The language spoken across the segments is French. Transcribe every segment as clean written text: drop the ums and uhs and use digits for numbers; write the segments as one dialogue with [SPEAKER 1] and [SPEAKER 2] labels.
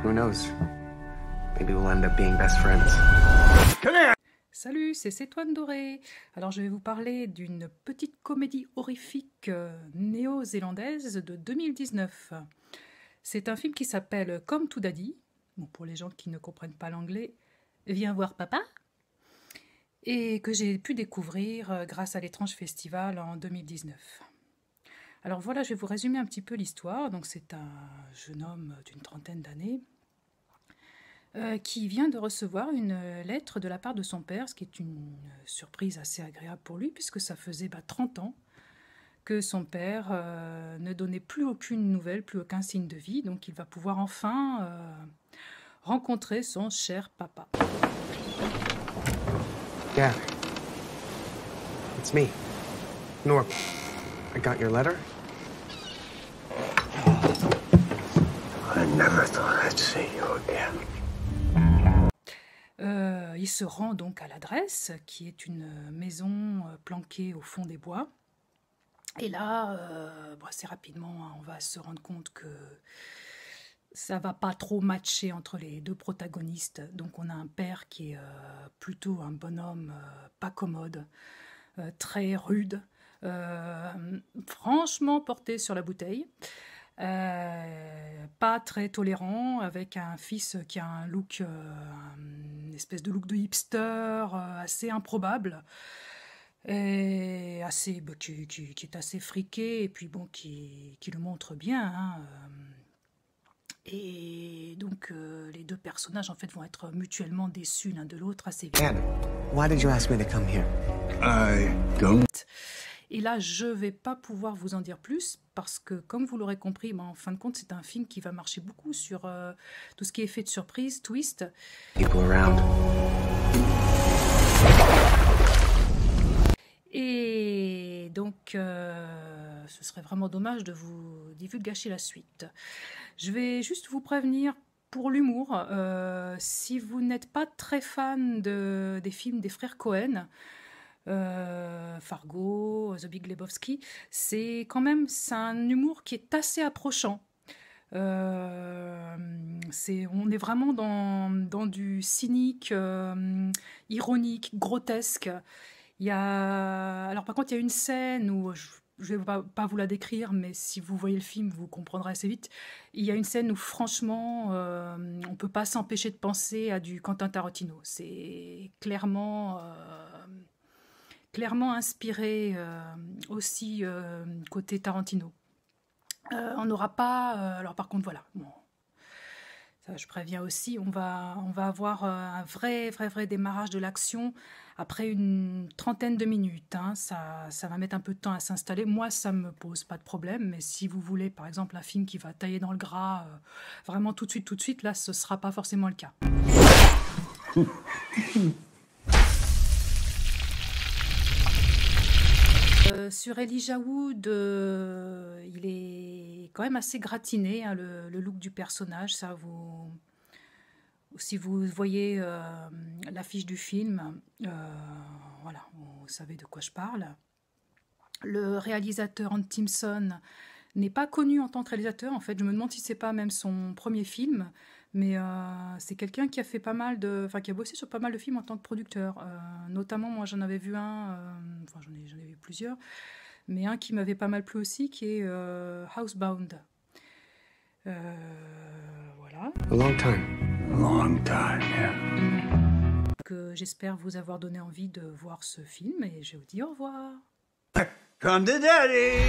[SPEAKER 1] Who knows? Maybe we'll end up being best friends.
[SPEAKER 2] Salut, c'est Cétoine Doré. Alors je vais vous parler d'une petite comédie horrifique néo-zélandaise de 2019. C'est un film qui s'appelle Come to Daddy. Bon, pour les gens qui ne comprennent pas l'anglais, viens voir papa. Et que j'ai pu découvrir grâce à l'Étrange Festival en 2019. Alors voilà, je vais vous résumer un petit peu l'histoire. Donc c'est un jeune homme d'une trentaine d'années qui vient de recevoir une lettre de la part de son père, ce qui est une surprise assez agréable pour lui, puisque ça faisait 30 ans que son père ne donnait plus aucune nouvelle, plus aucun signe de vie, donc il va pouvoir enfin rencontrer son cher papa.
[SPEAKER 1] Dad, it's me, Norm. I got your letter.
[SPEAKER 3] I never thought I'd see you again.
[SPEAKER 2] Il se rend donc à l'adresse, qui est une maison planquée au fond des bois. Et là, assez rapidement, on va se rendre compte que ça va pas trop matcher entre les deux protagonistes. Donc on a un père qui est plutôt un bonhomme pas commode, très rude, franchement porté sur la bouteille. Pas très tolérant, avec un fils qui a un look, une espèce de look de hipster assez improbable, et assez, qui est assez friqué, et puis bon, qui le montre bien, hein. Et donc les deux personnages en fait vont être mutuellement déçus l'un de l'autre assez vite.
[SPEAKER 1] Dad, why did you ask me to come here?
[SPEAKER 3] I don't.
[SPEAKER 2] Et là, je vais pas pouvoir vous en dire plus, parce que, comme vous l'aurez compris, en fin de compte, c'est un film qui va marcher beaucoup sur tout ce qui est effet de surprise, twist.
[SPEAKER 1] People around.
[SPEAKER 2] Et donc, ce serait vraiment dommage de vous divulgacher la suite. Je vais juste vous prévenir, pour l'humour, si vous n'êtes pas très fan des films des frères Cohen, Fargo, The Big Lebowski, c'est un humour qui est assez approchant. On est vraiment dans du cynique, ironique, grotesque. Alors par contre, il y a une scène où, je ne vais pas vous la décrire, mais si vous voyez le film, vous comprendrez assez vite. Il y a une scène où franchement, on ne peut pas s'empêcher de penser à du Quentin Tarantino. C'est clairement inspiré aussi côté Tarantino. On n'aura pas... alors par contre, voilà. Bon, ça, je préviens aussi, on va avoir un vrai démarrage de l'action après une trentaine de minutes. Hein. Ça va mettre un peu de temps à s'installer. Moi, ça ne me pose pas de problème, mais si vous voulez, par exemple, un film qui va tailler dans le gras, vraiment tout de suite, là, ce ne sera pas forcément le cas. Sur Elijah Wood, il est quand même assez gratiné, hein, le look du personnage. Ça, si vous voyez l'affiche du film, voilà, vous savez de quoi je parle. Le réalisateur Hans Timson n'est pas connu en tant que réalisateur. En fait, je me demande si c'est pas même son premier film, mais c'est quelqu'un qui a fait qui a bossé sur pas mal de films en tant que producteur. Notamment, moi, j'en avais vu j'en ai vu plusieurs, mais un qui m'avait pas mal plu aussi, qui est Housebound. Voilà.
[SPEAKER 1] A long time.
[SPEAKER 3] A long time, yeah.
[SPEAKER 2] J'espère vous avoir donné envie de voir ce film, et je vous dis au revoir.
[SPEAKER 3] Come to daddy!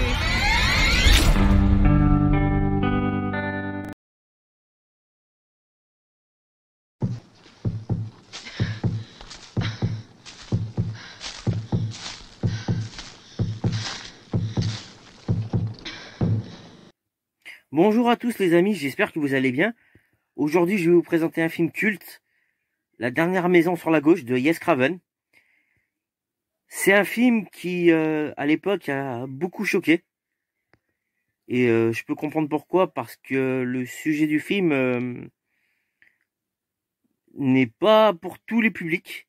[SPEAKER 4] Bonjour à tous les amis, j'espère que vous allez bien. Aujourd'hui, je vais vous présenter un film culte, La dernière maison sur la gauche de Wes Craven. C'est un film qui, à l'époque, a beaucoup choqué. Et je peux comprendre pourquoi, parce que le sujet du film n'est pas pour tous les publics.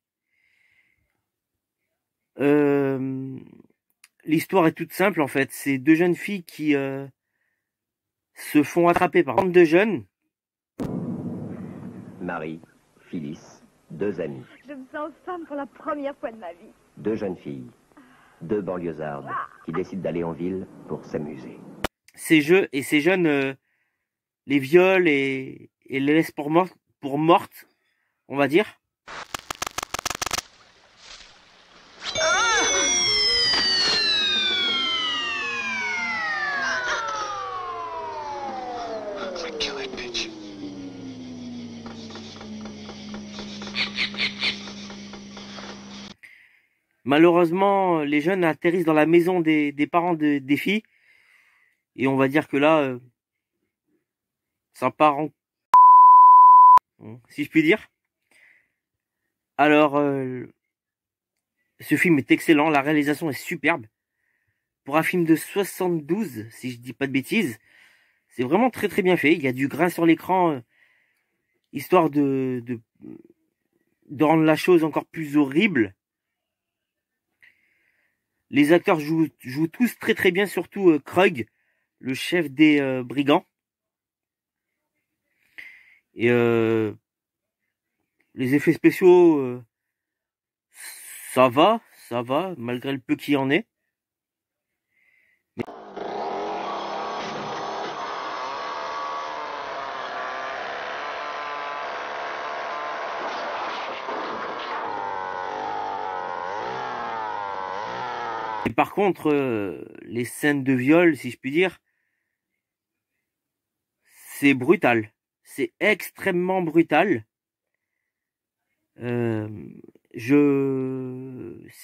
[SPEAKER 4] L'histoire est toute simple en fait. C'est deux jeunes filles qui se font attraper par 22 jeunes
[SPEAKER 3] Marie, Phyllis, 2 amis,
[SPEAKER 5] Je me sens femme pour la première fois de ma vie.
[SPEAKER 3] 2 jeunes filles, 2 banlieusardes qui décident d'aller en ville pour s'amuser.
[SPEAKER 4] Ces jeux et ces jeunes les violent et les laissent pour mortes, on va dire. Malheureusement, les jeunes atterrissent dans la maison des parents des filles. Et on va dire que là, ça part en... si je puis dire. Alors, ce film est excellent, la réalisation est superbe. Pour un film de 72, si je dis pas de bêtises, c'est vraiment très très bien fait. Il y a du grain sur l'écran, histoire de rendre la chose encore plus horrible. Les acteurs jouent tous très très bien, surtout Krug, le chef des brigands. Et les effets spéciaux, ça va, malgré le peu qu'il y en ait. Et par contre, les scènes de viol, si je puis dire, c'est brutal. C'est extrêmement brutal. Si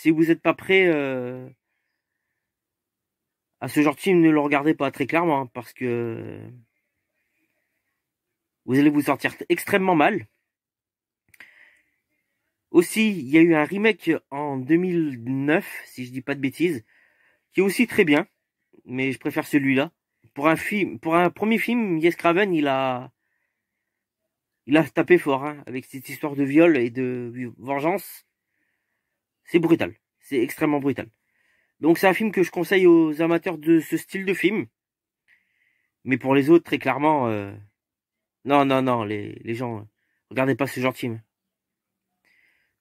[SPEAKER 4] vous n'êtes pas prêt à ce genre de film, ne le regardez pas très clairement, hein, parce que vous allez vous sortir extrêmement mal. Aussi, il y a eu un remake en 2009, si je dis pas de bêtises, qui est aussi très bien, mais je préfère celui-là. Pour un premier film, Wes Craven, il a tapé fort, hein, avec cette histoire de viol et de vengeance. C'est brutal, c'est extrêmement brutal. Donc c'est un film que je conseille aux amateurs de ce style de film. Mais pour les autres, très clairement, non, les gens, regardez pas ce genre de film.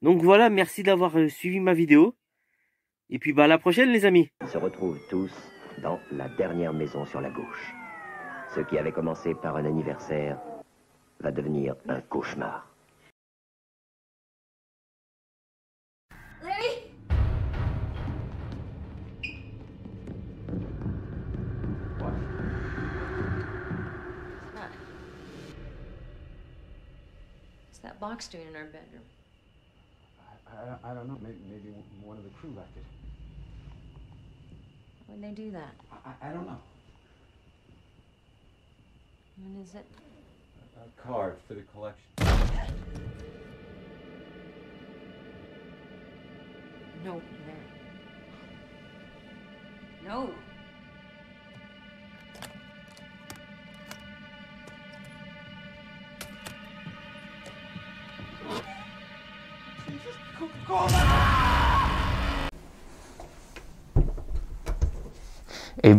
[SPEAKER 4] Donc voilà, merci d'avoir suivi ma vidéo. Et puis à la prochaine les amis.
[SPEAKER 3] Ils se retrouvent tous dans la dernière maison sur la gauche. Ce qui avait commencé par un anniversaire va devenir un cauchemar.
[SPEAKER 5] Larry!
[SPEAKER 6] What's that box doing in our bedroom?
[SPEAKER 7] I don't know. Maybe one of the crew left it.
[SPEAKER 6] When they do that?
[SPEAKER 7] I don't know.
[SPEAKER 6] When is it?
[SPEAKER 7] A card for the collection.
[SPEAKER 6] No, Larry. No.
[SPEAKER 8] Et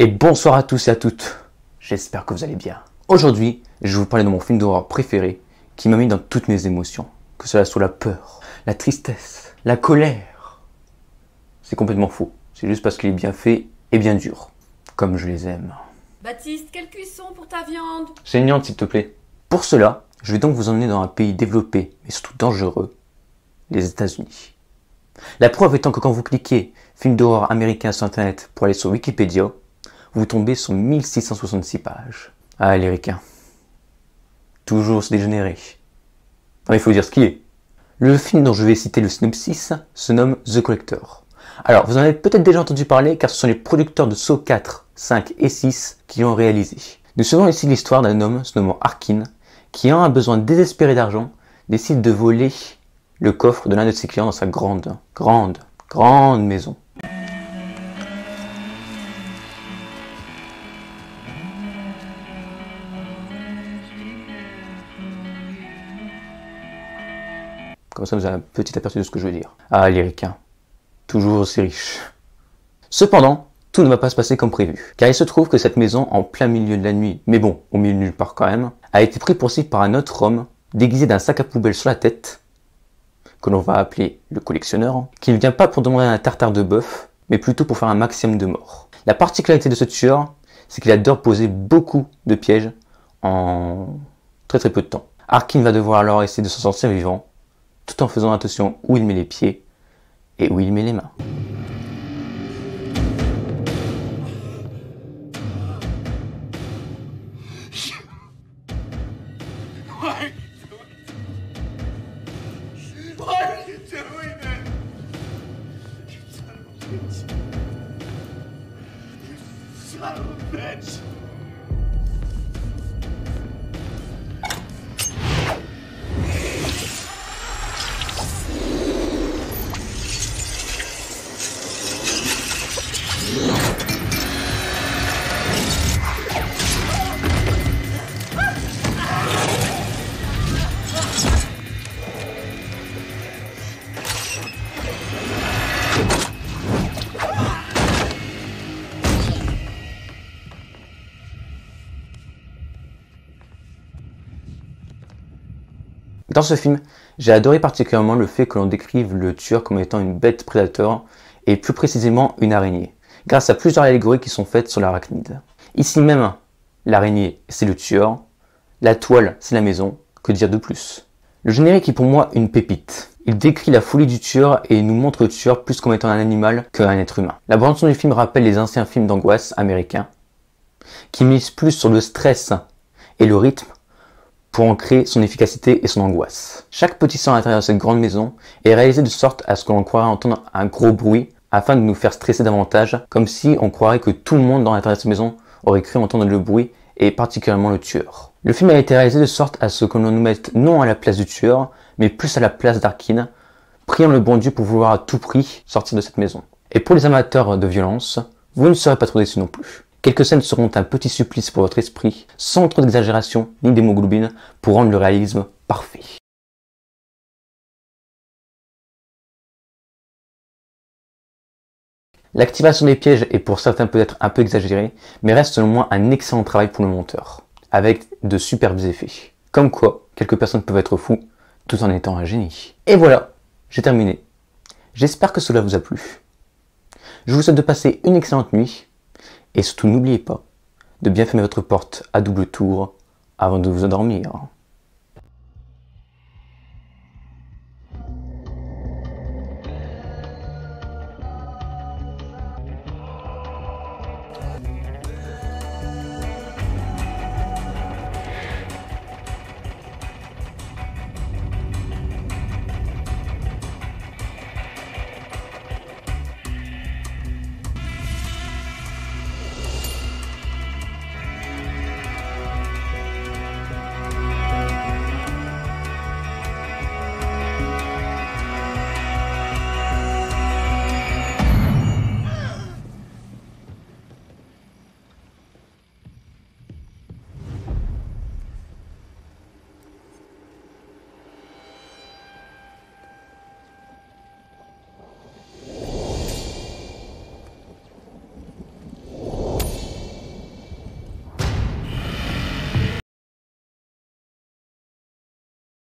[SPEAKER 8] bonsoir à tous et à toutes. J'espère que vous allez bien. Aujourd'hui, je vais vous parler de mon film d'horreur préféré qui m'a mis dans toutes mes émotions. Que cela soit la peur, la tristesse, la colère. C'est complètement faux. C'est juste parce qu'il est bien fait et bien dur. Comme je les aime.
[SPEAKER 9] Baptiste, quelle cuisson pour ta viande?
[SPEAKER 8] Saignante, s'il te plaît. Pour cela, je vais donc vous emmener dans un pays développé, mais surtout dangereux, les États-Unis. La preuve étant que quand vous cliquez film d'horreur américain sur internet pour aller sur Wikipédia, vous tombez sur 1666 pages. Ah, les ricains. Toujours se dégénérer. Non, il faut dire ce qui est. Le film dont je vais citer le synopsis se nomme The Collector. Alors, vous en avez peut-être déjà entendu parler car ce sont les producteurs de Saw 4, 5 et 6 qui l'ont réalisé. Nous suivons ici l'histoire d'un homme se nommant Arkin qui, ayant un besoin désespéré d'argent, décide de voler le coffre de l'un de ses clients dans sa grande maison. Comme ça, vous avez un petit aperçu de ce que je veux dire. Ah, les ricains. Toujours aussi riches. Cependant, tout ne va pas se passer comme prévu. Car il se trouve que cette maison, en plein milieu de la nuit, mais bon, au milieu de nulle part quand même, a été pris pour cible par un autre homme, déguisé d'un sac à poubelle sur la tête, que l'on va appeler le collectionneur, qui ne vient pas pour demander un tartare de bœuf, mais plutôt pour faire un maximum de morts. La particularité de ce tueur, c'est qu'il adore poser beaucoup de pièges en très peu de temps. Arkin va devoir alors essayer de s'en sortir vivant, tout en faisant attention où il met les pieds et où il met les mains. Dans ce film, j'ai adoré particulièrement le fait que l'on décrive le tueur comme étant une bête prédateur et plus précisément une araignée, grâce à plusieurs allégories qui sont faites sur l'arachnide. Ici même, l'araignée c'est le tueur, la toile c'est la maison, que dire de plus? Le générique est pour moi une pépite. Il décrit la folie du tueur et nous montre le tueur plus comme étant un animal qu'un être humain. La bande-son du film rappelle les anciens films d'angoisse américains, qui misent plus sur le stress et le rythme pour en créer son efficacité et son angoisse. Chaque petit son à l'intérieur de cette grande maison est réalisé de sorte à ce que l'on croirait entendre un gros bruit afin de nous faire stresser davantage, comme si on croirait que tout le monde dans l'intérieur de cette maison aurait cru entendre le bruit et particulièrement le tueur. Le film a été réalisé de sorte à ce que l'on nous mette non à la place du tueur, mais plus à la place d'Arkin, priant le bon Dieu pour vouloir à tout prix sortir de cette maison. Et pour les amateurs de violence, vous ne serez pas trop déçus non plus. Quelques scènes seront un petit supplice pour votre esprit, sans trop d'exagération ni d'hémoglobine, pour rendre le réalisme parfait. L'activation des pièges est pour certains peut-être un peu exagérée, mais reste selon moi un excellent travail pour le monteur, avec de superbes effets. Comme quoi, quelques personnes peuvent être fous, tout en étant un génie. Et voilà, j'ai terminé. J'espère que cela vous a plu. Je vous souhaite de passer une excellente nuit, et surtout n'oubliez pas de bien fermer votre porte à double tour avant de vous endormir.